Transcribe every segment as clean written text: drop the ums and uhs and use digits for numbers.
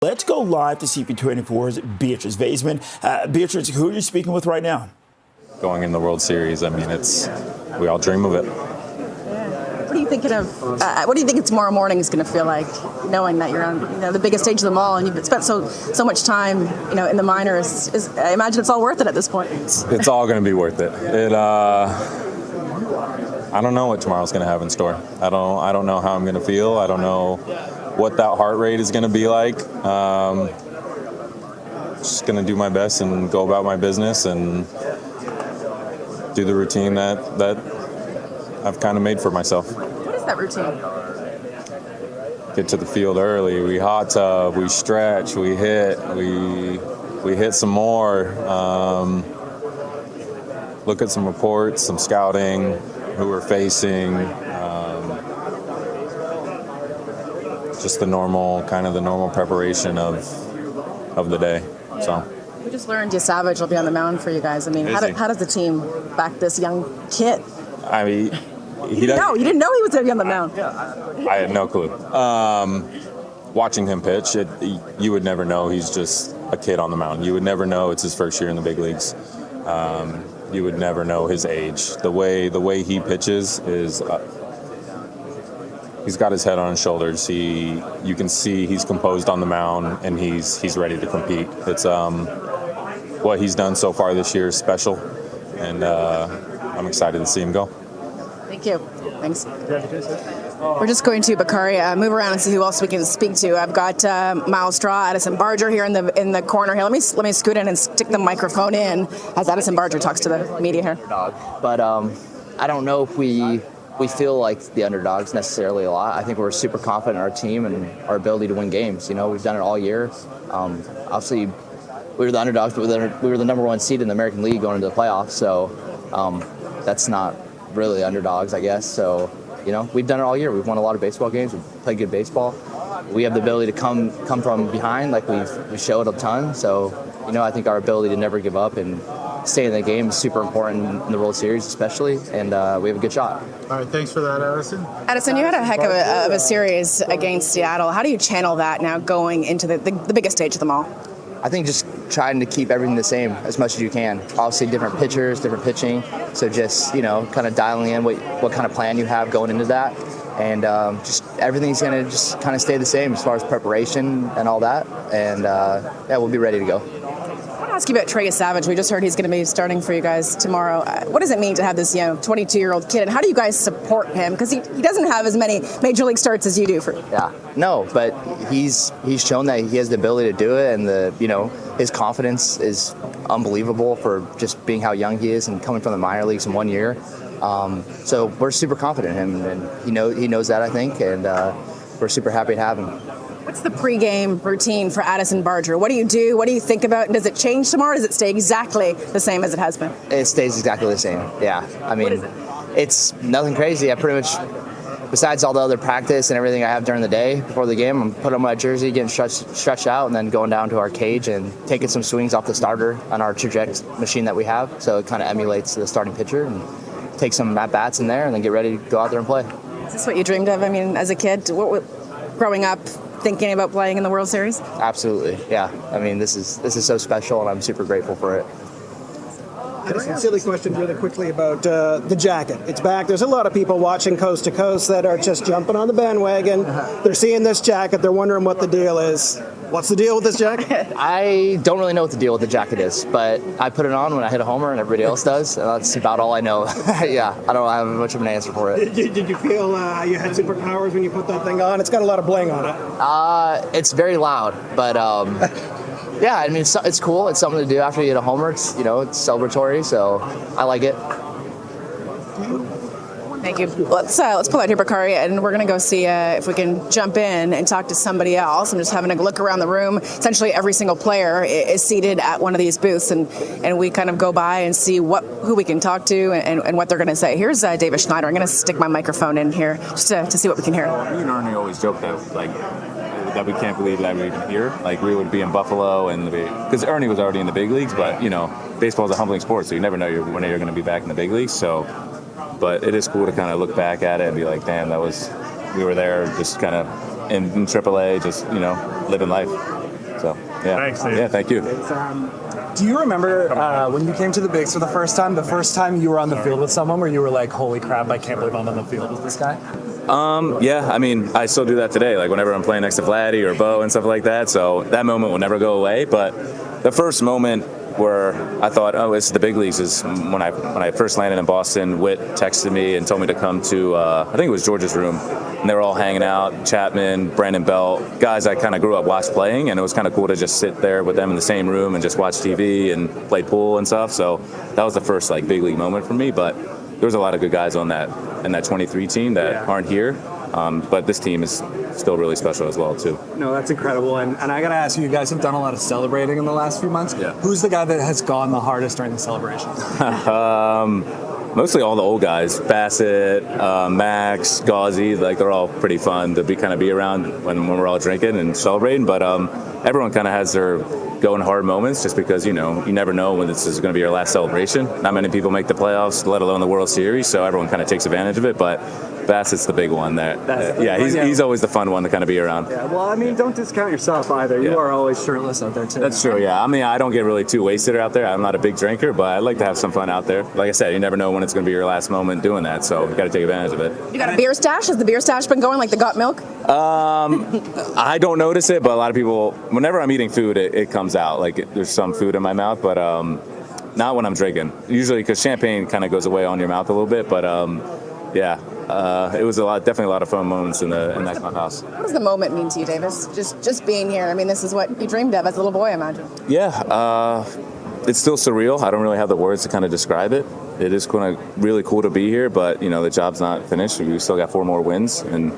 Let's go live to CP24's Beatrice Vaisman. Beatrice, who are you speaking with right now? Going in the World Series, I mean, we all dream of it. What are you thinking of? What do you think tomorrow morning is going to feel like, knowing that you're on the biggest stage of them all, and you've spent so much time, in the minors? I imagine it's all worth it at this point. It's all going to be worth it. I don't know what tomorrow's going to have in store. I don't know how I'm going to feel. I don't know what that heart rate is going to be like. Just going to do my best and go about my business and do the routine that I've kind of made for myself. What is that routine? Get to the field early. We hot tub. We stretch. We hit. We hit some more. Look at some reports, some scouting, who we're facing. Just the normal preparation of the day. So. We just learned Savage will be on the mound for you guys. I mean, how does the team back this young kid? I mean, you didn't know he was going to be on the mound. I had no clue. Watching him pitch, you would never know he's just a kid on the mound. You would never know it's his first year in the big leagues. You would never know his age. The way he pitches is. He's got his head on his shoulders. You can see he's composed on the mound, and he's ready to compete. It's what he's done so far this year is special, and I'm excited to see him go. Thank you. Thanks. We're just going to Bakari, move around and see who else we can speak to. I've got Miles Straw, Addison Barger here in the corner here. Let me scoot in and stick the microphone in as Addison Barger talks to the media here. But I don't know if we feel like the underdogs necessarily a lot. I think we're super confident in our team and our ability to win games. We've done it all year. Obviously, we were the underdogs, but we were the number one seed in the American League going into the playoffs. So that's not really underdogs, I guess. So, we've done it all year. We've won a lot of baseball games. We've played good baseball. We have the ability to come from behind like we showed a ton. So, I think our ability to never give up and stay in the game is super important in the World Series especially, and we have a good shot. All right, thanks for that, Addison. Addison, you had a heck of a series against Seattle. How do you channel that now going into the biggest stage of them all? I think just trying to keep everything the same as much as you can. Obviously, different pitchers, different pitching. So just, kind of dialing in what kind of plan you have going into that. And just everything's going to just kind of stay the same as far as preparation and all that. And, we'll be ready to go. I want to ask you about Trey Savage. We just heard he's going to be starting for you guys tomorrow. What does it mean to have this 22-year-old kid, and how do you guys support him? Because he doesn't have as many major league starts as you do. But he's shown that he has the ability to do it, and his confidence is unbelievable for just being how young he is and coming from the minor leagues in 1 year. So we're super confident in him, and he knows that, I think, and we're super happy to have him. What's the pregame routine for Addison Barger? What do you do? What do you think about? Does it change tomorrow? Or does it stay exactly the same as it has been? It stays exactly the same. Yeah. I mean, it's nothing crazy. I pretty much, besides all the other practice and everything I have during the day before the game, I'm putting on my jersey, getting stretched out, and then going down to our cage and taking some swings off the starter on our traject machine that we have. So it kind of emulates the starting pitcher, and take some at-bats in there and then get ready to go out there and play. Is this what you dreamed of? I mean, as a kid, growing up, thinking about playing in the World Series? Absolutely, yeah. I mean, this is so special, and I'm super grateful for it. A silly question really quickly about the jacket. It's back. There's a lot of people watching Coast to Coast that are just jumping on the bandwagon. They're seeing this jacket. They're wondering what the deal is. What's the deal with this jacket? I don't really know what the deal with the jacket is, but I put it on when I hit a homer, and everybody else does. That's about all I know. Yeah, I don't have much of an answer for it. Did you feel you had superpowers when you put that thing on? It's got a lot of bling on it. It's very loud, but yeah, I mean, it's cool. It's something to do after you hit a homer. It's it's celebratory, so I like it. Thank you. Let's pull out here, Bakari, and we're going to go see if we can jump in and talk to somebody else. I'm just having a look around the room. Essentially, every single player is seated at one of these booths, and we kind of go by and see who we can talk to and what they're going to say. Here's David Schneider. I'm going to stick my microphone in here just to see what we can hear. Me and Ernie always joke that we can't believe that we're even here. Like, we would be in Buffalo, and because Ernie was already in the big leagues, but baseball is a humbling sport, so you never know when you're going to be back in the big leagues. So. But it is cool to kind of look back at it and be like, damn, we were there just kind of in AAA, just, living life. So yeah, Thanks, Dave. yeah, thank you. Do you remember when you came to the Bigs for the first time you were on the field with someone where you were like, holy crap, I can't believe I'm on the field with this guy? Yeah, I mean, I still do that today. Like whenever I'm playing next to Vladdy or Bo and stuff like that. So that moment will never go away. But the first moment where I thought, oh, it's the big leagues is when I first landed in Boston. Whit texted me and told me to come to, I think it was George's room. And they were all hanging out, Chapman, Brandon Belt, guys I kind of grew up watching playing. And it was kind of cool to just sit there with them in the same room and just watch TV and play pool and stuff. So that was the first like big league moment for me. But there was a lot of good guys on that 23 team that aren't here. But this team is still really special as well, too. No, that's incredible. And I got to ask you guys have done a lot of celebrating in the last few months. Yeah. Who's the guy that has gone the hardest during the celebrations? Mostly all the old guys, Bassett, Max, Gauzy, like they're all pretty fun to be around when we're all drinking and celebrating. But everyone kind of has their going hard moments just because, you never know when this is going to be your last celebration. Not many people make the playoffs, let alone the World Series, so everyone kind of takes advantage of it. But Bassett's the big one there. He's always the fun one to kind of be around. Yeah, well, I mean, don't discount yourself either. You are always shirtless out there, too. That's true, yeah. I mean, I don't get really too wasted out there. I'm not a big drinker, but I like to have some fun out there. Like I said, you never know when it's going to be your last moment doing that, so you got to take advantage of it. You got a beer stash? Has the beer stash been going like the got milk? I don't notice it, but a lot of people, whenever I'm eating food, it comes out. Like there's some food in my mouth, but not when I'm drinking. Usually because champagne kind of goes away on your mouth a little bit, but it was definitely a lot of fun moments in that clubhouse. What does the moment mean to you, Davis? Just being here. I mean, this is what you dreamed of as a little boy, I imagine. Yeah, it's still surreal. I don't really have the words to kind of describe it. It is kind of really cool to be here, but the job's not finished. We still got 4 more wins, and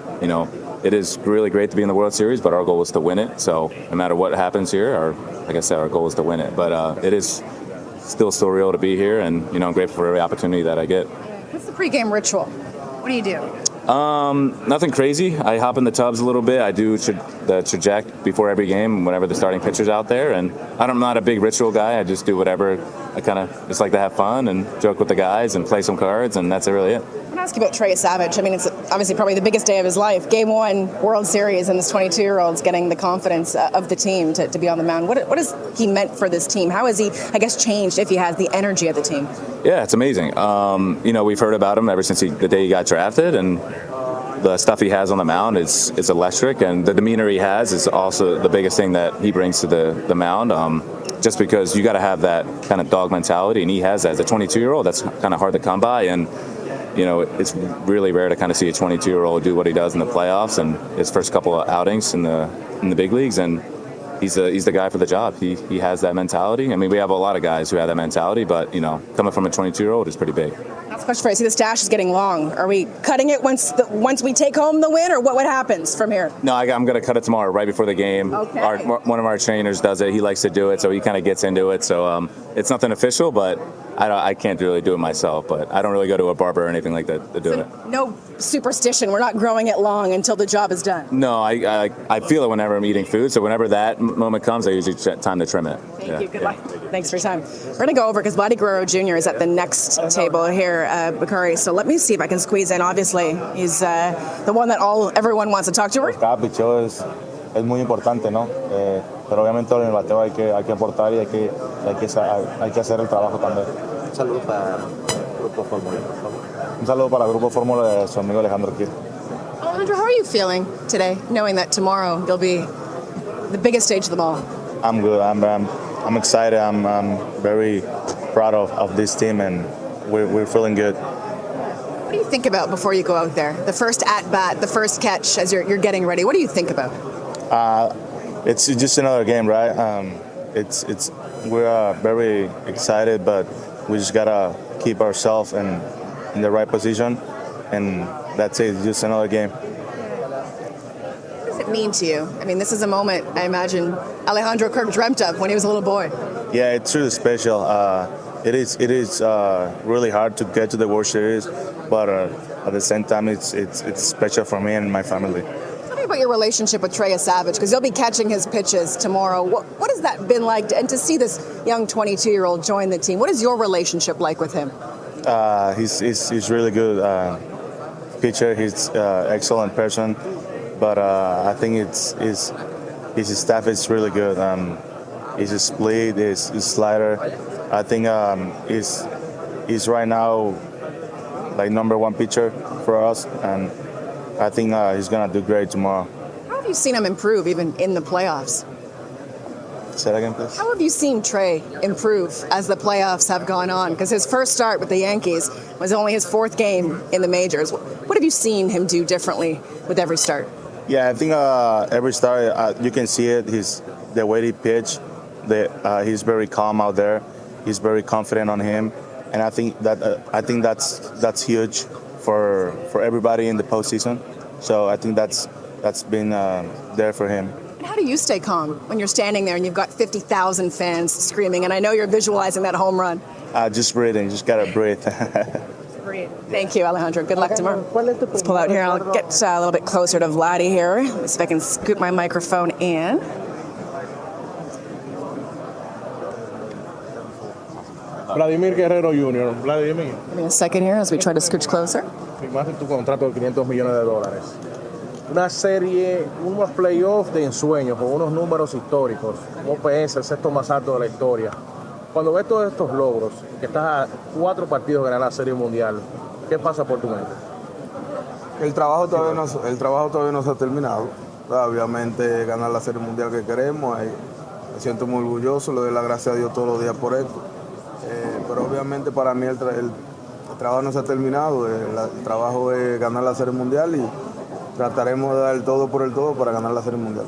it is really great to be in the World Series, but our goal is to win it. So no matter what happens here, like I said, our goal is to win it. But it is still surreal to be here, and I'm grateful for every opportunity that I get. What's the pregame ritual? What do you do? Nothing crazy. I hop in the tubs a little bit. I do the traject before every game, whenever the starting pitcher's out there. And I'm not a big ritual guy. I just do whatever. I kind of just like to have fun and joke with the guys and play some cards, and that's really it. I want to ask you about Trey Savage. I mean, it's obviously probably the biggest day of his life. Game 1, World Series, and this 22-year-old's getting the confidence of the team to be on the mound. What has he meant for this team? How has he, I guess, changed, if he has, the energy of the team? Yeah, it's amazing. We've heard about him ever since the day he got drafted, and the stuff he has on the mound is electric, and the demeanor he has is also the biggest thing that he brings to the mound. Just because you got to have that kind of dog mentality, and he has that. As a 22-year-old, that's kind of hard to come by, and it's really rare to kind of see a 22-year-old do what he does in the playoffs and his first couple of outings in the big leagues, and he's the guy for the job. He has that mentality. I mean, we have a lot of guys who have that mentality, but coming from a 22-year-old is pretty big. Last question for you. I see the stash is getting long. Are we cutting it once we take home the win, or what happens from here? No, I'm going to cut it tomorrow, right before the game. Okay. One of our trainers does it. He likes to do it, so he kind of gets into it. So it's nothing official, but I can't really do it myself. But I don't really go to a barber or anything like that to do it. No superstition. We're not growing it long until the job is done. No, I feel it whenever I'm eating food. So whenever that moment comes, I usually time to trim it. Thank you. Good luck. Thanks for your time. We're going to go over because Vladimir Guerrero Jr. is at the next table here, Bakari. So let me see if I can squeeze in. Obviously, he's the one that everyone wants to talk to. Bichette es muy importante, ¿no? Pero obviamente en el bateo hay que aportar y hay que hacer el trabajo también. Un saludo para Grupo Fórmula. Un saludo para Grupo Fórmula de su amigo Alejandro Kirk. Alejandro, how are you feeling today, knowing that tomorrow you'll be the biggest stage of them all? I'm good. I'm excited. I'm very proud of this team, and we're feeling good. What do you think about before you go out there? The first at-bat, the first catch as you're getting ready. What do you think about? It's just another game, right? We're very excited, but we just gotta keep ourselves in the right position, and that's it. It's just another game. What does it mean to you? I mean, this is a moment I imagine Alejandro Kirk dreamt of when he was a little boy. Yeah, it's really special. It is really hard to get to the World Series, but at the same time, it's special for me and my family. Tell me about your relationship with Trey Savage, because you'll be catching his pitches tomorrow. What has that been like? And to see this young 22-year-old join the team, what is your relationship like with him? He's really good pitcher. He's excellent person, but I think his staff is really good. His split, his slider. I think he's right now like #1 pitcher for us, and I think he's gonna do great tomorrow. How have you seen him improve even in the playoffs? Say that again, please. How have you seen Trey improve as the playoffs have gone on? Because his first start with the Yankees was only his 4th game in the majors. What have you seen him do differently with every start? Yeah, I think every start you can see it. The way he pitch, he's very calm out there. He's very confident on him, and I think that's huge for everybody in the postseason. So I think that's been there for him. How do you stay calm when you're standing there and you've got 50,000 fans screaming? And I know you're visualizing that home run. Just breathing. Just gotta breathe. Breathe. Thank you, Alejandro. Good luck tomorrow. Let's pull out here. I'll get a little bit closer to Vladdy here. See if I can scoot my microphone in. Vladimir Guerrero Jr. Vladimir. Give me a second here as we try to scooch closer. Firmaste tu contrato de $500 millones. Una serie, unos playoffs de ensueño con unos números históricos. Un OPS, el sexto más alto de la historia. Cuando ves todos estos logros, que estás a 4 partidos de ganar la Serie Mundial, ¿qué pasa por tu mente? El trabajo todavía no se ha terminado. Obviamente ganar la Serie Mundial que queremos. Me siento muy orgulloso, le doy las gracias a Dios todos los días por esto. Pero obviamente para mí el trabajo no se ha terminado. El trabajo es ganar la Serie Mundial y trataremos de dar el todo por el todo para ganar la Serie Mundial.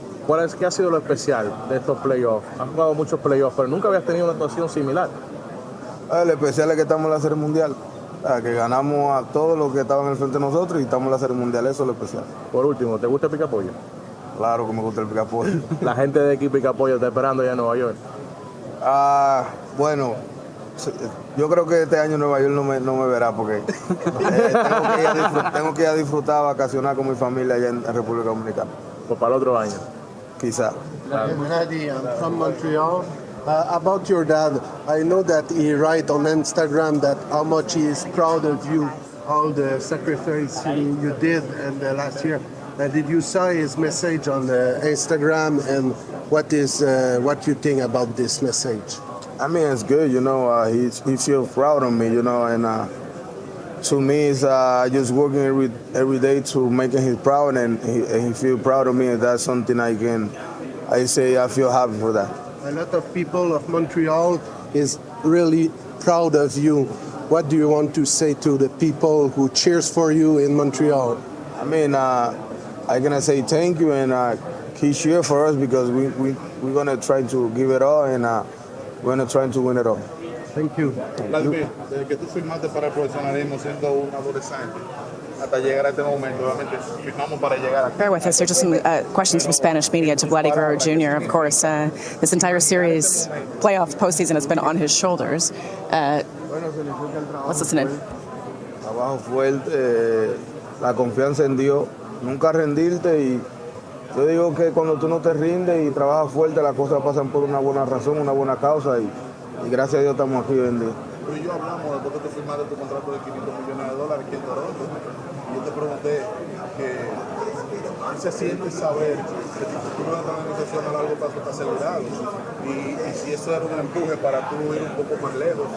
¿Qué ha sido lo especial de estos playoffs? Has jugado muchos playoffs, pero nunca habías tenido una actuación similar. Lo especial es que estamos en la Serie Mundial. Que ganamos a todos los que estaban al frente de nosotros y estamos en la Serie Mundial. Eso es lo especial. Por último, ¿te gusta el picapollo? Claro que me gusta el picapollo. La gente de aquí Picapollo está esperando allá en Nueva York. Bueno, yo creo que este año Nueva York no me verá porque tengo que ir a disfrutar, vacacionar con mi familia allá en República Dominicana. Pues para el otro año. Quizá. Vladi, I'm from Montreal. About your dad, I know that he write on Instagram that how much he is proud of you, all the sacrifice you did in the last year. Did you saw his message on Instagram, and what you think about this message? I mean, it's good, he feels proud of me, and to me, it's just working every day to making him proud, and he feel proud of me, and that's something I feel happy for that. A lot of people of Montreal is really proud of you. What do you want to say to the people who cheers for you in Montreal? I mean, I'm gonna say thank you, and keep cheering for us because we're gonna try to give it all, and we're gonna try to win it all. Thank you. Vladimir, desde que tú firmaste para el profesionalismo siendo un adolescente hasta llegar a este momento, obviamente firmamos para llegar aquí. Bear with us. There's just some questions from Spanish media to Vladimir Guerrero Jr. Of course, this entire series, playoff postseason, has been on his shoulders. What's listening? Trabajo fuerte, la confianza en Dios, nunca rendirte y yo digo que cuando tú no te rindes y trabajas fuerte, las cosas pasan por una buena razón, una buena causa y gracias a Dios estamos aquí hoy en día. Tú y yo hablamos después que tú firmaste tu contrato de $500 millones aquí en Toronto. Y yo te pregunté que ¿qué se siente saber que tu futuro de la organización a largo plazo está asegurado? Y si eso era un empuje para tú ir un poco más lejos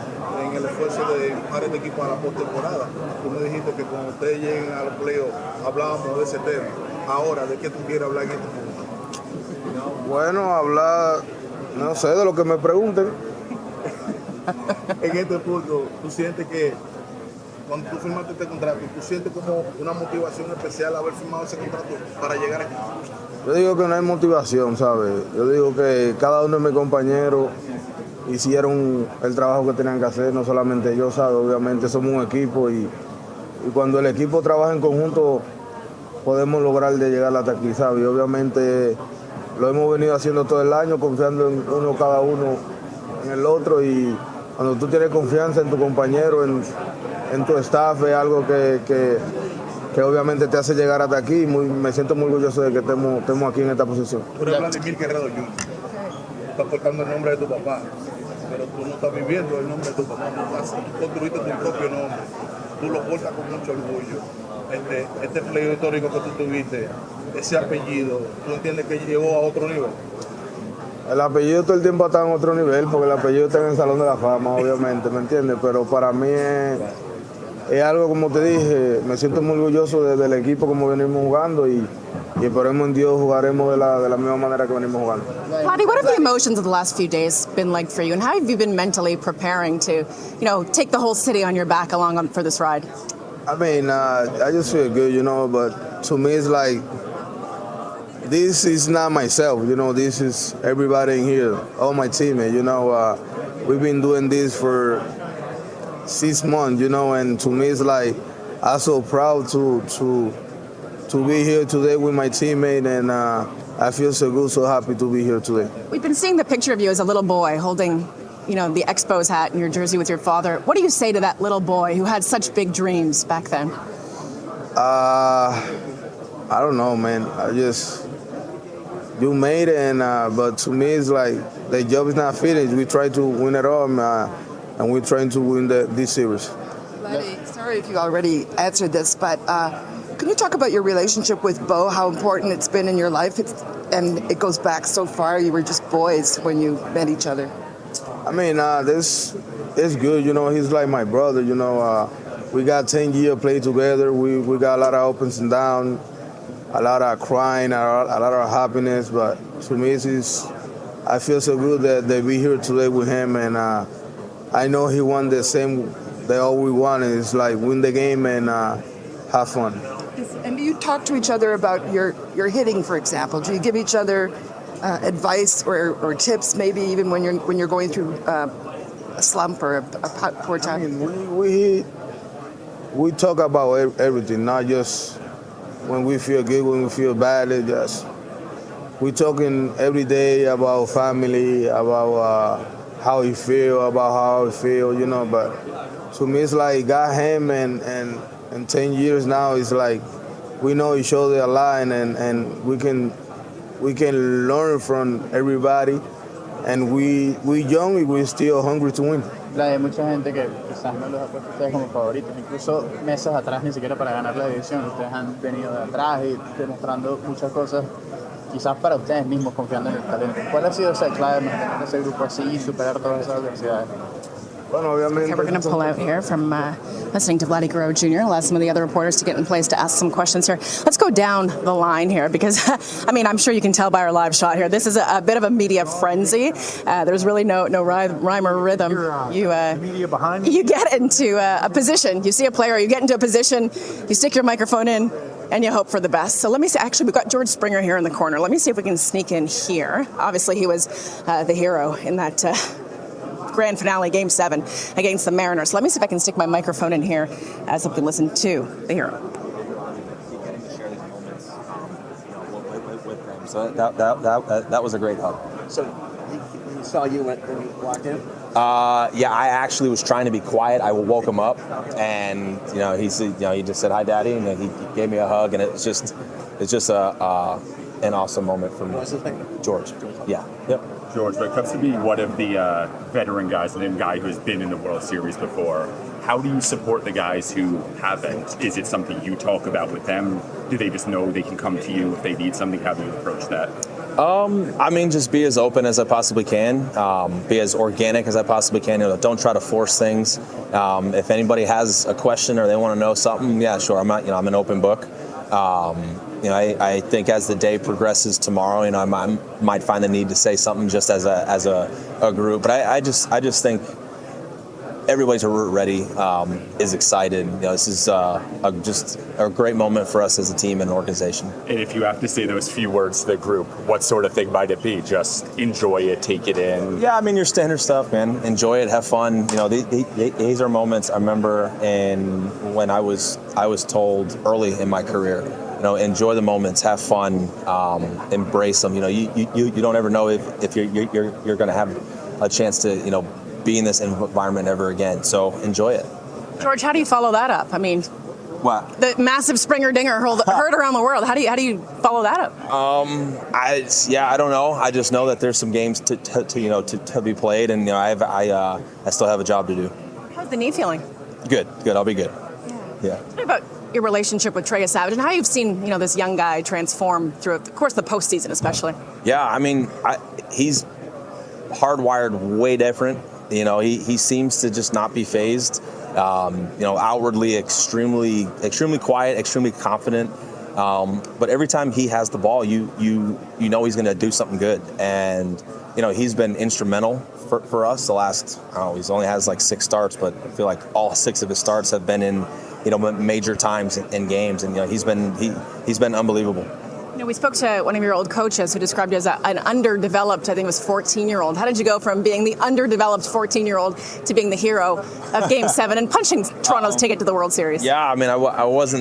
en el esfuerzo de empujar este equipo a la postemporada. Tú me dijiste que cuando ustedes lleguen a los playoffs hablábamos de ese tema. Ahora, ¿de qué tú quieres hablar en este punto? Bueno, hablar, no sé, de lo que me pregunten. En este punto, ¿tú sientes que cuando tú firmaste este contrato, tú sientes como una motivación especial haber firmado ese contrato para llegar aquí? Yo digo que no hay motivación, ¿sabes? Yo digo que cada uno de mis compañeros hicieron el trabajo que tenían que hacer, no solamente yo, ¿sabes? Obviamente somos un equipo y cuando el equipo trabaja en conjunto podemos lograr de llegar hasta aquí, ¿sabes? Y obviamente lo hemos venido haciendo todo el año, confiando en cada uno en el otro y cuando tú tienes confianza en tu compañero, en tu staff, es algo que obviamente te hace llegar hasta aquí y me siento muy orgulloso de que estemos aquí en esta posición. Tú eres Vladimir Guerrero Jr. Estás portando el nombre de tu papá, pero tú no estás viviendo el nombre de tu papá, tú construiste tu propio nombre, tú lo portas con mucho orgullo. Este play histórico que tú tuviste, ese apellido, ¿tú entiendes que llegó a otro nivel? El apellido todo el tiempo está en otro nivel, porque el apellido está en el Salón de la Fama, obviamente, ¿me entiendes? Pero para mí es algo, como te dije, me siento muy orgulloso del equipo como venimos jugando y esperemos en Dios jugaremos de la misma manera que venimos jugando. Vladdy, what have the emotions of the last few days been like for you, and how have you been mentally preparing to, take the whole city on your back along for this ride? I mean, I just feel good, but to me it's like, this is not myself, this is everybody in here, all my teammates, we've been doing this for 6 months, and to me it's like, I'm so proud to be here today with my teammate, and I feel so good, so happy to be here today. We've been seeing the picture of you as a little boy holding, the Expos hat and your jersey with your father. What do you say to that little boy who had such big dreams back then? I don't know, man. You made it, but to me it's like the job is not finished. We try to win it all, and we're trying to win this series. Vladdy, sorry if you already answered this, but can you talk about your relationship with Bo, how important it's been in your life? And it goes back so far. You were just boys when you met each other. I mean, it's good. He's like my brother. We got 10 years play together. We got a lot of ups and downs, a lot of crying, a lot of happiness. But to me, I feel so good that we're here today with him. And I know he won the same that all we want is like win the game and have fun. And do you talk to each other about your hitting, for example? Do you give each other advice or tips, maybe even when you're going through a slump or a poor time? I mean, we talk about everything, not just when we feel good, when we feel bad. We're talking every day about family, about how he feel, about how I feel, But to me, it's like got him, and 10 years now, it's like we know each other a lot, and we can learn from everybody, and we young and we're still hungry to win. Hay mucha gente que quizás no los ha puesto ustedes como favoritos, incluso meses atrás ni siquiera para ganar la división. Ustedes han venido de atrás y demostrando muchas cosas, quizás para ustedes mismos, confiando en el talento. ¿Cuál ha sido esa clave de mantener ese grupo así y superar todas esas adversidades? Okay, we're going to pull out here from listening to Vladimir Guerrero Jr. Allow some of the other reporters to get in place to ask some questions here. Let's go down the line here because, I'm sure you can tell by our live shot here. This is a bit of a media frenzy. There's really no rhyme or rhythm. Media behind me. You get into a position. You see a player, you get into a position, you stick your microphone in, and you hope for the best. So let me see. Actually, we've got George Springer here in the corner. Let me see if we can sneak in here. Obviously, he was the hero in that grand finale, Game 7 against the Mariners. So let me see if I can stick my microphone in here as we can listen to the hero. So that was a great hug. So he saw you when you walked in? Yeah, I actually was trying to be quiet. I woke him up, and he said, he just said hi, Daddy, and he gave me a hug, and it's just an awesome moment for me. What's his name? George. Yeah. Yep. George, when it comes to being one of the veteran guys and a guy who's been in the World Series before, how do you support the guys who haven't? Is it something you talk about with them? Do they just know they can come to you if they need something? How do you approach that? Just be as open as I possibly can, be as organic as I possibly can. Don't try to force things. If anybody has a question or they want to know something, yeah, sure. I'm an open book. I think as the day progresses tomorrow, I might find the need to say something just as a group. But I just think everybody's ready, is excited. This is just a great moment for us as a team and an organization. And if you have to say those few words to the group, what sort of thing might it be? Just enjoy it, take it in. Yeah, your standard stuff, man. Enjoy it, have fun. These are moments I remember, and when I was told early in my career, enjoy the moments, have fun, embrace them. You don't ever know if you're going to have a chance to be in this environment ever again. So enjoy it. George, how do you follow that up? What? The massive Springer dinger heard around the world. How do you follow that up? I don't know. I just know that there's some games to be played, and I still have a job to do. How's the knee feeling? Good. I'll be good. Yeah. What about your relationship with Trey Savage and how you've seen, this young guy transform throughout, of course, the postseason especially. Yeah, I mean, he's hardwired way different. He seems to just not be phased. Outwardly extremely quiet, extremely confident. But every time he has the ball, you know he's going to do something good. And he's been instrumental for us the last. He's only has like 6 starts, but I feel like all 6 of his starts have been in major times in games, and he's been unbelievable. We spoke to one of your old coaches who described you as an underdeveloped, I think it was 14-year-old. How did you go from being the underdeveloped 14-year-old to being the hero of Game 7 and punching Toronto's ticket to the World Series? Yeah, I mean, I was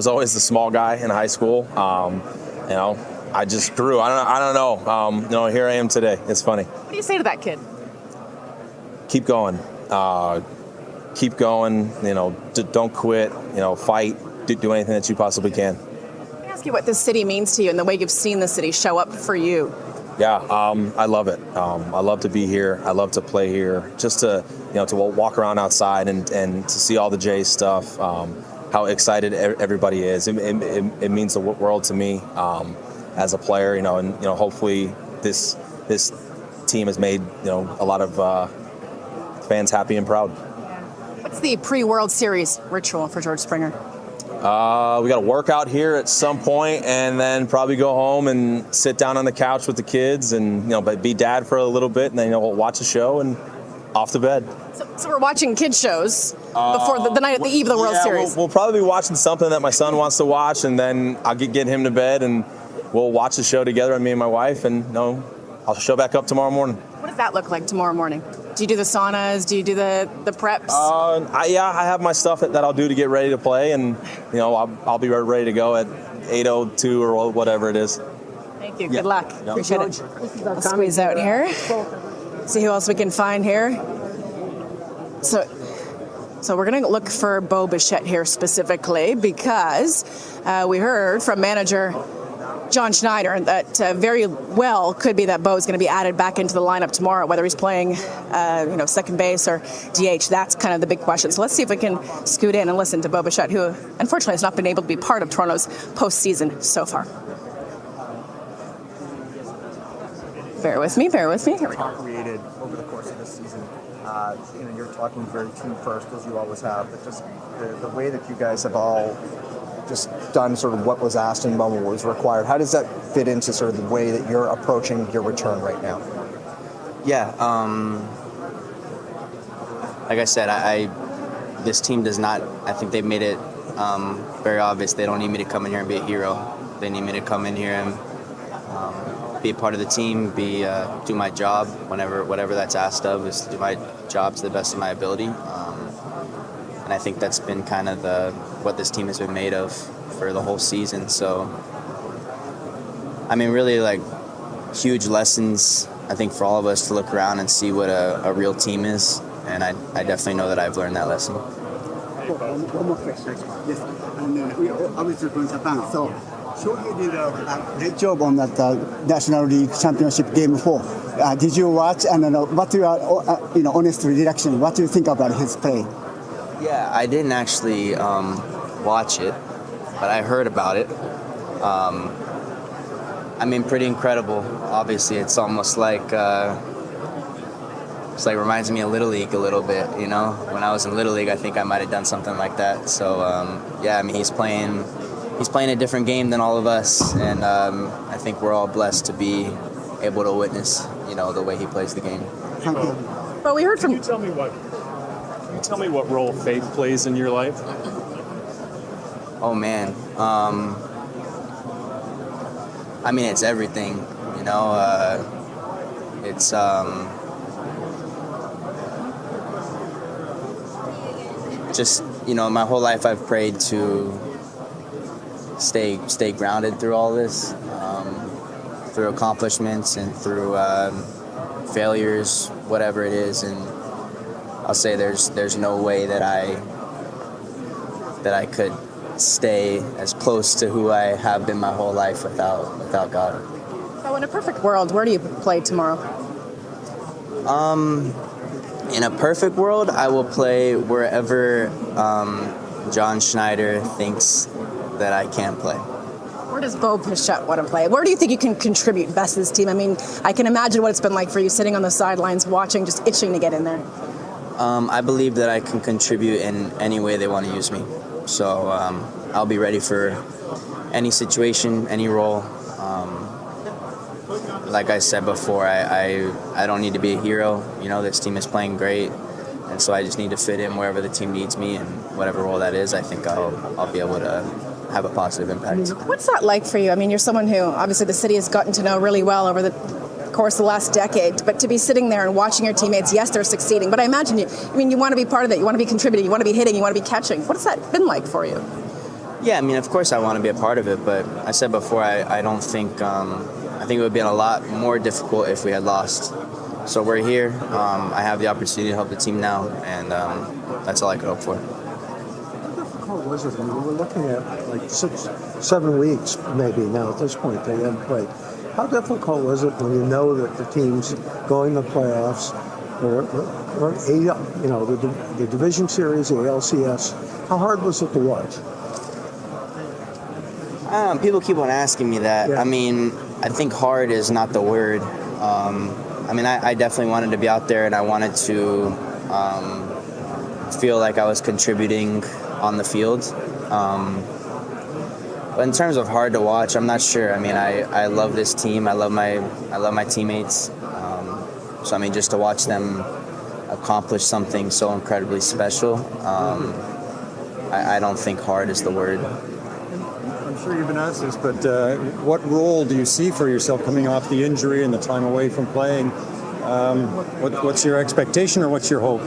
always the small guy in high school. I just grew. I don't know. Here I am today. It's funny. What do you say to that kid? Keep going. Keep going. Don't quit. Fight. Do anything that you possibly can. You what this city means to you and the way you've seen the city show up for you. Yeah, I love it. I love to be here. I love to play here. Just to to walk around outside and to see all the Jays stuff. How excited everybody is. It means the world to me as a player. And hopefully this team has made a lot of fans happy and proud. What's the pre-World Series ritual for George Springer? We got to work out here at some point, and then probably go home and sit down on the couch with the kids, and be dad for a little bit, and then we'll watch a show and off to bed. So we're watching kids shows before the night, the eve of the World Series. We'll probably be watching something that my son wants to watch, and then I'll get him to bed, and we'll watch the show together, me and my wife, and I'll show back up tomorrow morning. What does that look like tomorrow morning? Do you do the saunas? Do you do the preps? I have my stuff that I'll do to get ready to play, and I'll be ready to go at 8:02 or whatever it is. Thank you. Good luck. Appreciate it. I'll squeeze out here. See who else we can find here. So we're going to look for Bo Bichette here specifically because we heard from manager John Schneider that very well could be that Bo's going to be added back into the lineup tomorrow, whether he's playing, second base or DH. That's kind of the big question. So let's see if we can scoot in and listen to Bo Bichette, who unfortunately has not been able to be part of Toronto's postseason so far. Bear with me. Here we go. Created over the course of this season. You're talking very team first, as you always have, but just the way that you guys have all just done sort of what was asked and what was required. How does that fit into sort of the way that you're approaching your return right now? Yeah, like I said, this team does not, I think they've made it very obvious they don't need me to come in here and be a hero. They need me to come in here and be a part of the team, do my job whatever that's asked of, is to do my job to the best of my ability. And I think that's been kind of what this team has been made of for the whole season. So, I mean, really, like, huge lessons, I think, for all of us to look around and see what a real team is. And I definitely know that I've learned that lesson. One more question. Yes, and we obviously from Japan. So, you did a great job on that National League Championship Game 4. Did you watch? And what your honest reaction? What do you think about his play? Yeah, I didn't actually watch it, but I heard about it. I mean, pretty incredible. Obviously, it's almost like reminds me of Little League a little bit. When I was in Little League, I think I might have done something like that. So yeah, I mean, he's playing a different game than all of us, and I think we're all blessed to be able to witness, the way he plays the game. Thank you. Well, we heard from. Can you tell me what role faith plays in your life? Oh man, I mean, it's everything. It's just my whole life I've prayed to stay grounded through all this, through accomplishments and through failures, whatever it is, and I'll say there's no way that I could stay as close to who I have been my whole life without God. So in a perfect world, where do you play tomorrow? In a perfect world, I will play wherever John Schneider thinks that I can't play. Where does Bichette want to play? Where do you think you can contribute best to this team? I mean, I can imagine what it's been like for you sitting on the sidelines watching, just itching to get in there. I believe that I can contribute in any way they want to use me. So I'll be ready for any situation, any role. Like I said before, I don't need to be a hero. You know, this team is playing great. And so I just need to fit in wherever the team needs me, and whatever role that is, I think I'll be able to have a positive impact. What's that like for you? I mean, you're someone who obviously the city has gotten to know really well over the course of the last decade, but to be sitting there and watching your teammates, yes, they're succeeding, but I imagine you want to be part of it, you want to be contributing, you want to be hitting, you want to be catching. What has that been like for you? Yeah, I mean, of course I want to be a part of it, but I said before, I don't think, I think it would be a lot more difficult if we had lost. So we're here, I have the opportunity to help the team now, and that's all I could hope for. How difficult was it? I mean, we're looking at like 6-7 weeks maybe now at this point they haven't played. How difficult was it when you know that the team's going to playoffs, or the division series, the LCS? How hard was it to watch? People keep on asking me that. Yeah. I mean, I think hard is not the word. I mean, I definitely wanted to be out there, and I wanted to feel like I was contributing on the field. But in terms of hard to watch, I'm not sure. I mean, I love this team. I love my teammates. So I mean, just to watch them accomplish something so incredibly special, I don't think hard is the word. I'm sure you've been asked this, but what role do you see for yourself coming off the injury and the time away from playing? What's your expectation, or what's your hope?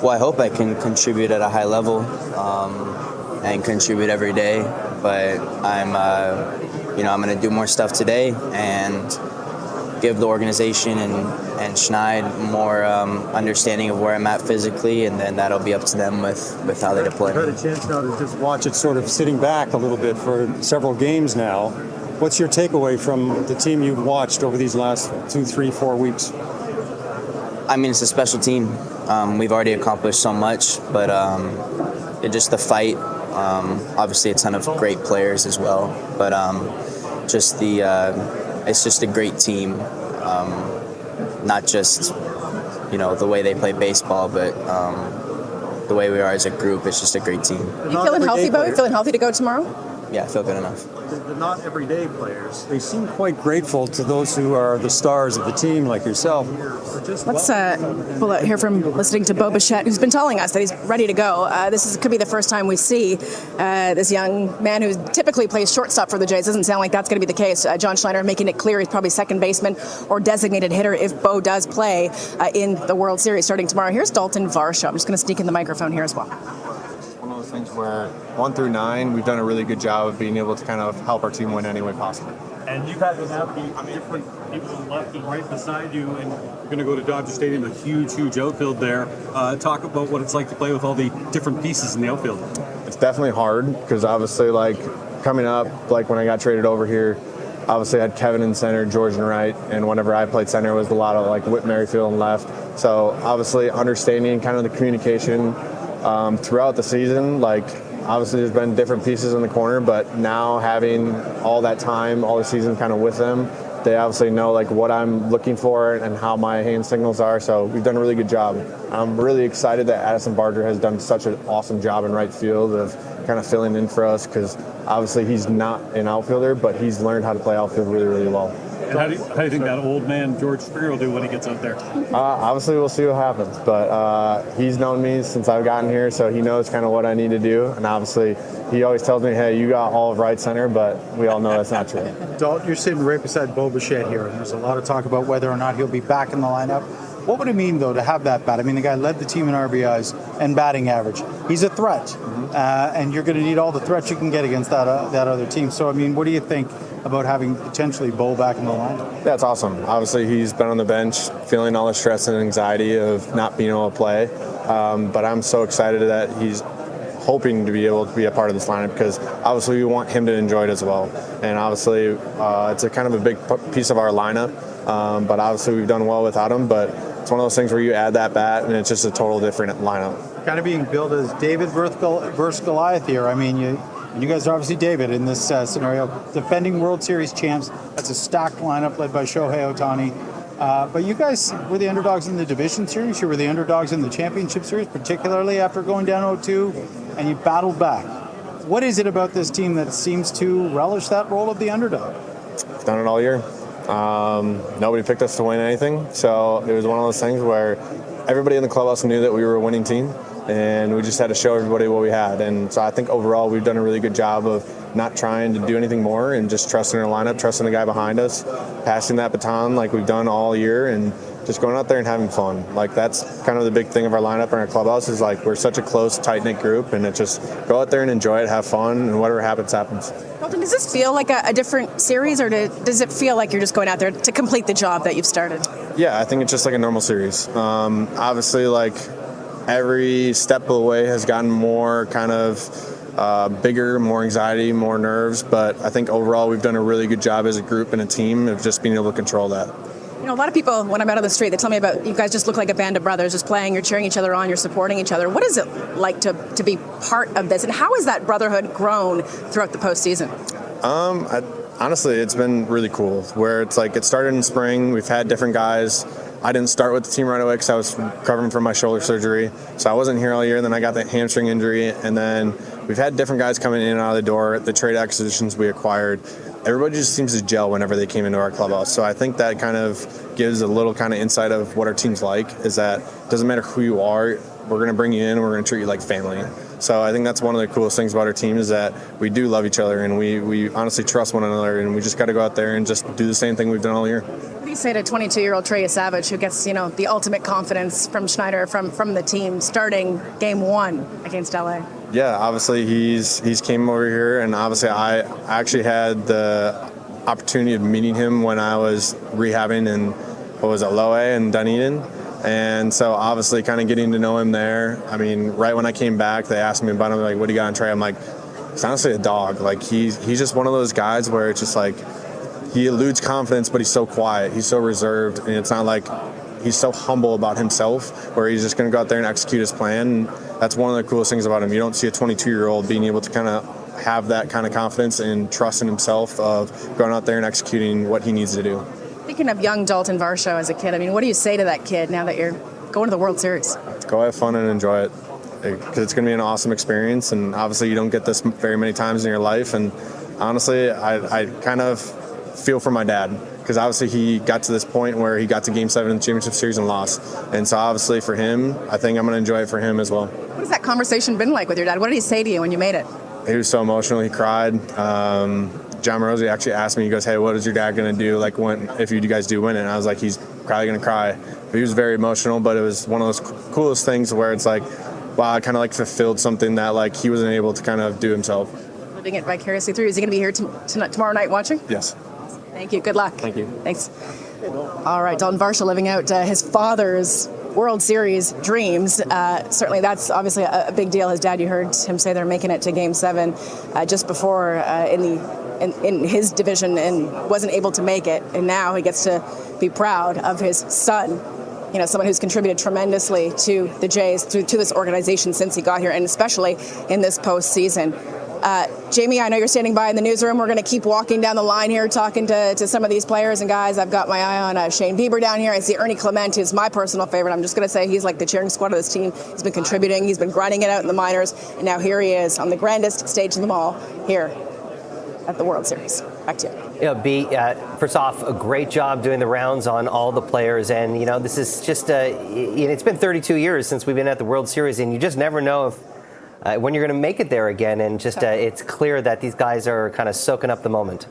Well, I hope I can contribute at a high level and contribute every day. But I'm going to do more stuff today and give the organization and Schneider more understanding of where I'm at physically, and then that'll be up to them with how they deploy. I've had a chance now to just watch it sort of sitting back a little bit for several games now. What's your takeaway from the team you've watched over these last 2, 3, 4 weeks? I mean, it's a special team. We've already accomplished so much, but just the fight. Obviously, a ton of great players as well, but it's just a great team. Not just the way they play baseball, but the way we are as a group. It's just a great team. You feeling healthy, Bo? You feeling healthy to go tomorrow? Yeah, I feel good enough. The not everyday players, they seem quite grateful to those who are the stars of the team, like yourself. Let's hear from listening to Bichette, who's been telling us that he's ready to go. Could be the first time we see this young man who typically plays shortstop for the Jays. Doesn't sound like that's going to be the case. John Schneider making it clear he's probably second baseman or designated hitter if Bo does play in the World Series starting tomorrow. Here's Daulton Varsho. I'm just going to sneak in the microphone here as well. One of those things where 1 through 9, we've done a really good job of being able to kind of help our team win any way possible. And you've had to navigate different people left and right beside you, and you're going to go to Dodger Stadium, a huge outfield there. Talk about what it's like to play with all the different pieces in the outfield. It's definitely hard because obviously, like, coming up, like when I got traded over here, obviously I had Kevin in center, George in right, and whenever I played center, it was a lot of like Whit Merrifield and left. So obviously understanding kind of the communication throughout the season, like obviously there's been different pieces in the corner, but now having all that time, all the season kind of with them, they obviously know like what I'm looking for and how my hand signals are. So we've done a really good job. I'm really excited that Addison Barger has done such an awesome job in right field of kind of filling in for us, because obviously he's not an outfielder, but he's learned how to play outfield really, really well. And how do you think that old man George Springer will do when he gets out there? Obviously, we'll see what happens, but he's known me since I've gotten here, so he knows kind of what I need to do. And obviously, he always tells me, hey, you got all of right center, but we all know that's not true. Daulton, you're sitting right beside Bichette here, and there's a lot of talk about whether or not he'll be back in the lineup. What would it mean, though, to have that bat? I mean, the guy led the team in RBIs and batting average. He's a threat, and you're going to need all the threats you can get against that other team. So, I mean, what do you think about having potentially Bo back in the lineup? Yeah, it's awesome. Obviously, he's been on the bench feeling all the stress and anxiety of not being able to play. But I'm so excited that he's hoping to be able to be a part of this lineup, because obviously we want him to enjoy it as well. And obviously, it's a kind of a big piece of our lineup. But obviously, we've done well without him. But it's one of those things where you add that bat, and it's just a total different lineup. kind of being billed as David versus Goliath here. I mean, you guys are obviously David in this scenario. Defending World Series champs. That's a stacked lineup led by Shohei Ohtani. But you guys were the underdogs in the division series. You were the underdogs in the championship series, particularly after going down 0-2, and you battled back. What is it about this team that seems to relish that role of the underdog? We've done it all year. Nobody picked us to win anything, so it was one of those things where everybody in the clubhouse knew that we were a winning team, and we just had to show everybody what we had. And so I think overall we've done a really good job of not trying to do anything more and just trusting our lineup, trusting the guy behind us, passing that baton like we've done all year, and just going out there and having fun. Like, that's kind of the big thing of our lineup and our clubhouse is, like, we're such a close, tight-knit group, and it just go out there and enjoy it, have fun, and whatever happens, happens. Daulton, does this feel like a different series, or does it feel like you're just going out there to complete the job that you've started? Yeah, I think it's just like a normal series. Obviously, like, every step of the way has gotten more kind of bigger, more anxiety, more nerves, but I think overall we've done a really good job as a group and a team of just being able to control that. You know, a lot of people, when I'm out on the street, they tell me about you guys just look like a band of brothers, just playing, you're cheering each other on, you're supporting each other. What is it like to be part of this, and how has that brotherhood grown throughout the postseason? Honestly, it's been really cool, where it's like it started in spring, we've had different guys. I didn't start with the team right away because I was recovering from my shoulder surgery, so I wasn't here all year. Then I got that hamstring injury, and then we've had different guys coming in and out of the door, the trade acquisitions we acquired. Everybody just seems to gel whenever they came into our clubhouse. So I think that kind of gives a little kind of insight of what our team's like, is that it doesn't matter who you are, we're going to bring you in and we're going to treat you like family. So I think that's one of the coolest things about our team is that we do love each other, and we honestly trust one another, and we just got to go out there and just do the same thing we've done all year. What do you say to 22-year-old Trey Savage, who gets, you know, the ultimate confidence from Schneider, from the team, starting game 1 against LA? Yeah, obviously he's came over here, and obviously I actually had the opportunity of meeting him when I was rehabbing in, Loe and Dunedin. And so obviously kind of getting to know him there. I mean, right when I came back, they asked me about him, like, what do you got on Trey? I'm like, it's honestly a dog. Like, he's just one of those guys where it's just like, he eludes confidence, but he's so quiet. He's so reserved, and it's not like he's so humble about himself where he's just going to go out there and execute his plan. And that's one of the coolest things about him. You don't see a 22-year-old being able to kind of have that kind of confidence and trust in himself of going out there and executing what he needs to do. Speaking of young Daulton Varsho as a kid, I mean, what do you say to that kid now that you're going to the World Series? Go have fun and enjoy it, because it's going to be an awesome experience, and obviously you don't get this very many times in your life. And honestly, I kind of feel for my dad, because obviously he got to this point where he got to Game 7 in the championship series and lost. And so obviously for him, I think I'm going to enjoy it for him as well. What has that conversation been like with your dad? What did he say to you when you made it? He was so emotional. He cried. John Morosi actually asked me, he goes, hey, what is your dad going to do if you guys do win it? And I was like, he's probably going to cry. But he was very emotional, but it was one of those coolest things where it's like, wow, I kind of like fulfilled something that like he wasn't able to kind of do himself. Living it vicariously through. Is he going to be here tomorrow night watching? Yes. Thank you. Good luck. Thank you. Thanks. All right, Daulton Varsho living out his father's World Series dreams. Certainly that's obviously a big deal. His dad, you heard him say they're making it to Game 7 just before in his division and wasn't able to make it. And now he gets to be proud of his son, you know, someone who's contributed tremendously to the Jays, to this organization since he got here, and especially in this postseason. Jamie, I know you're standing by in the newsroom. We're going to keep walking down the line here, talking to some of these players and guys. I've got my eye on Shane Bieber down here. I see Ernie Clement, who's my personal favorite. I'm just going to say he's like the cheering squad of this team. He's been contributing. He's been grinding it out in the minors. And now here he is on the grandest stage in them all here at the World Series. Back to you. You know, B, first off, a great job doing the rounds on all the players. And, you know, this is just, it's been 32 years since we've been at the World Series, and you just never know if when you're going to make it there again, and just it's clear that these guys are kind of soaking up the moment.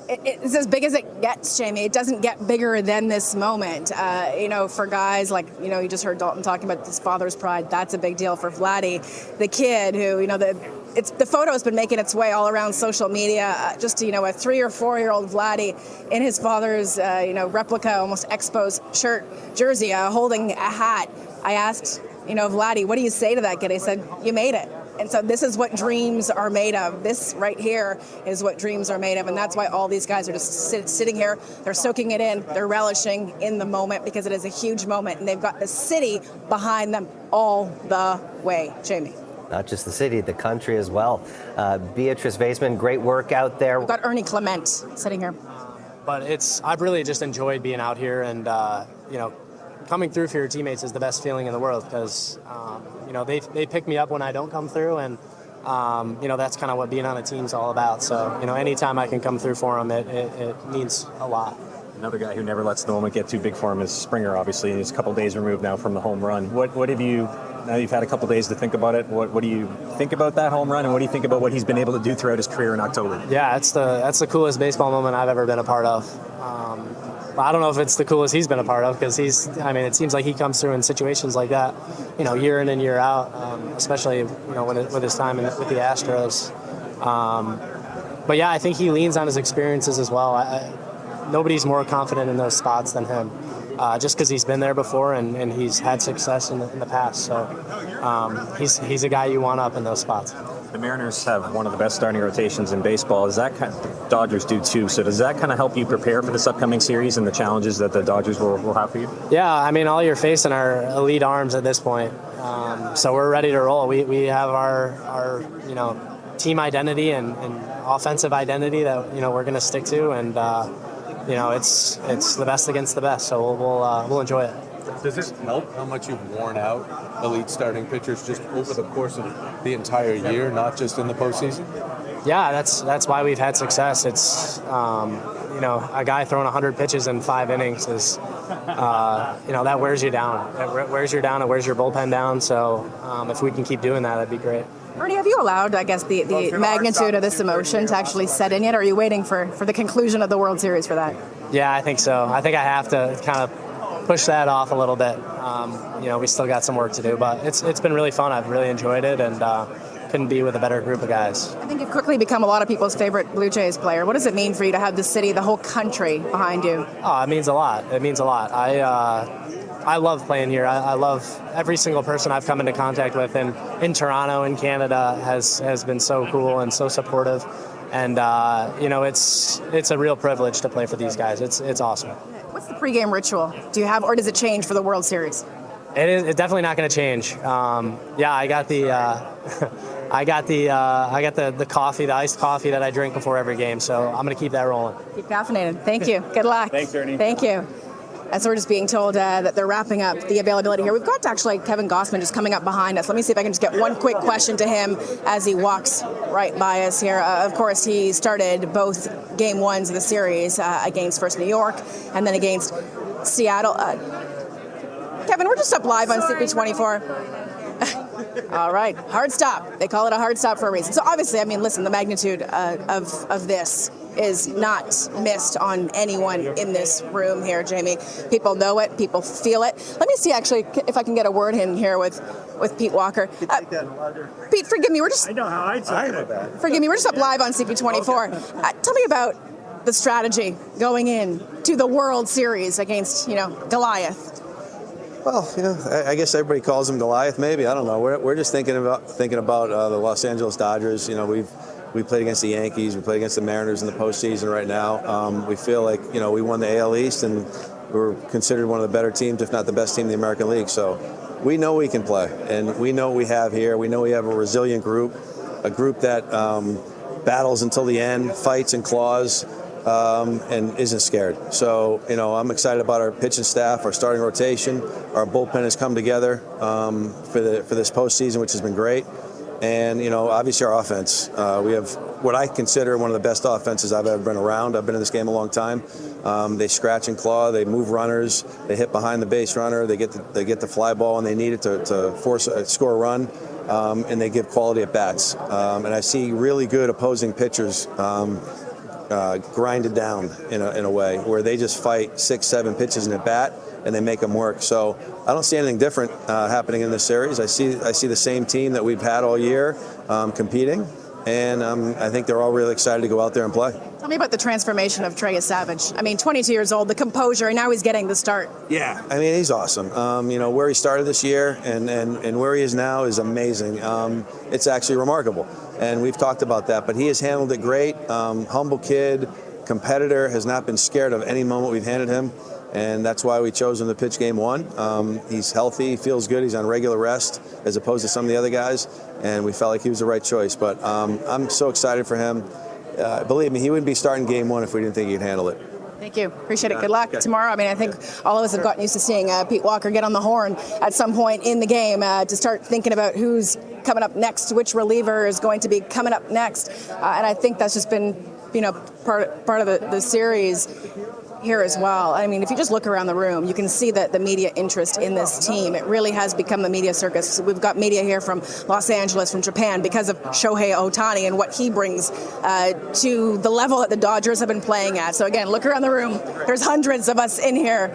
It's as big as it gets, Jamie. It doesn't get bigger than this moment. You know, for guys like, you know, you just heard Daulton talking about his father's pride. That's a big deal for Vladdy, the kid who, you know, the photo has been making its way all around social media. Just, you know, a 3 or 4 year old Vladdy in his father's, you know, replica, almost Expos jersey, holding a hat. I asked, you know, Vladdy, what do you say to that kid? He said, you made it. And so this is what dreams are made of. This right here is what dreams are made of. And that's why all these guys are just sitting here. They're soaking it in. They're relishing in the moment because it is a huge moment. And they've got the city behind them all the way. Jamie. Not just the city, the country as well. Beatrice, Vaisman, great work out there. We've got Ernie Clement sitting here. But I've really just enjoyed being out here, and coming through for your teammates is the best feeling in the world because they pick me up when I don't come through, and that's kind of what being on a team's all about. So anytime I can come through for them, it means a lot. Another guy who never lets the moment get too big for him is Springer, obviously. He's a couple days removed now from the home run. What have you, now you've had a couple days to think about it, what do you think about that home run, and what do you think about what he's been able to do throughout his career in October? Yeah, that's the coolest baseball moment I've ever been a part of. I don't know if it's the coolest he's been a part of because it seems like he comes through in situations like that, year in and year out, especially, with his time with the Astros. But yeah, I think he leans on his experiences as well. Nobody's more confident in those spots than him, just because he's been there before and he's had success in the past. So he's a guy you want up in those spots. The Mariners have one of the best starting rotations in baseball. Dodgers do too. So does that kind of help you prepare for this upcoming series and the challenges that the Dodgers will have for you? Yeah, all you're facing are elite arms at this point. So we're ready to roll. We have our team identity and offensive identity that we're going to stick to, and it's the best against the best. So we'll enjoy it. Does it help how much you've worn out elite starting pitchers just over the course of the entire year, not just in the postseason? Yeah, that's why we've had success. It's a guy throwing 100 pitches in 5 innings is that wears you down. It wears you down. It wears your bullpen down. So if we can keep doing that, that'd be great. Ernie, have you allowed, I guess, the magnitude of this emotion to actually set in yet? Or are you waiting for the conclusion of the World Series for that? Yeah, I think so. I think I have to kind of push that off a little bit. We still got some work to do, but it's been really fun. I've really enjoyed it, and couldn't be with a better group of guys. I think you've quickly become a lot of people's favorite Blue Jays player. What does it mean for you to have the city, the whole country behind you? Oh, it means a lot. It means a lot. I love playing here. I love every single person I've come into contact with in Toronto, in Canada, has been so cool and so supportive. And, it's a real privilege to play for these guys. It's awesome. What's the pregame ritual? Do you have, or does it change for the World Series? It's definitely not going to change. I got the coffee, the iced coffee that I drink before every game. So I'm going to keep that rolling. Keep caffeinated. Thank you. Good luck. Thanks, Ernie. Thank you. As we're just being told that they're wrapping up the availability here. We've got actually Kevin Gossman just coming up behind us. Let me see if I can just get one quick question to him as he walks right by us here. Of course, he started both game ones of the series against first New York and then against Seattle. Kevin, we're just up live on CP24. All right, hard stop. They call it a hard stop for a reason. So obviously, listen, the magnitude of this is not missed on anyone in this room here, Jamie. People know it. People feel it. Let me see, actually, if I can get a word in here with Pete Walker. Pete, forgive me. I know how I'd say that. Forgive me. We're just up live on CP24. Tell me about the strategy going in to the World Series against, Goliath. Well, I guess everybody calls him Goliath. Maybe, I don't know. We're just thinking about the Los Angeles Dodgers. We played against the Yankees. We played against the Mariners in the postseason right now. We feel like we won the AL East and we're considered one of the better teams, if not the best team in the American League. So we know we can play, and we know what we have here. We know we have a resilient group, a group that battles until the end, fights and claws. And isn't scared. So, I'm excited about our pitching staff, our starting rotation. Our bullpen has come together for this postseason, which has been great. And, obviously our offense. We have what I consider one of the best offenses I've ever been around. I've been in this game a long time. They scratch and claw. They move runners. They hit behind the base runner. They get the fly ball when they need it to score a run. And they give quality at bats. And I see really good opposing pitchers grinded down in a way where they just fight 6-7 pitches in a bat and they make them work. So I don't see anything different happening in this series. I see the same team that we've had all year competing, and I think they're all really excited to go out there and play. Tell me about the transformation of Trey Savage. I mean, 22 years old, the composure, and now he's getting the start. Yeah, I mean, he's awesome. Where he started this year and where he is now is amazing. It's actually remarkable, and we've talked about that. But he has handled it great. Humble kid, competitor, has not been scared of any moment we've handed him, and that's why we chose him to pitch game one. He's healthy, he feels good, he's on regular rest as opposed to some of the other guys, and we felt like he was the right choice. But I'm so excited for him. Believe me, he wouldn't be starting game one if we didn't think he'd handle it. Thank you. Appreciate it. Good luck tomorrow. I mean, I think all of us have gotten used to seeing Pete Walker get on the horn at some point in the game to start thinking about who's coming up next, which reliever is going to be coming up next. And I think that's just been, part of the series here as well. I mean, if you just look around the room, you can see that the media interest in this team, it really has become a media circus. We've got media here from Los Angeles, from Japan, because of Shohei Ohtani and what he brings to the level that the Dodgers have been playing at. So again, look around the room. There's hundreds of us in here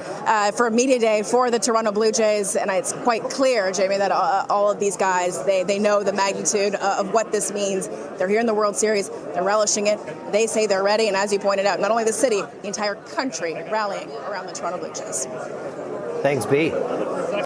for Media Day for the Toronto Blue Jays, and it's quite clear, Jamie, that all of these guys, they know the magnitude of what this means. They're here in the World Series. They're relishing it. They say they're ready, and as you pointed out, not only the city, the entire country rallying around the Toronto Blue Jays. Thanks, B.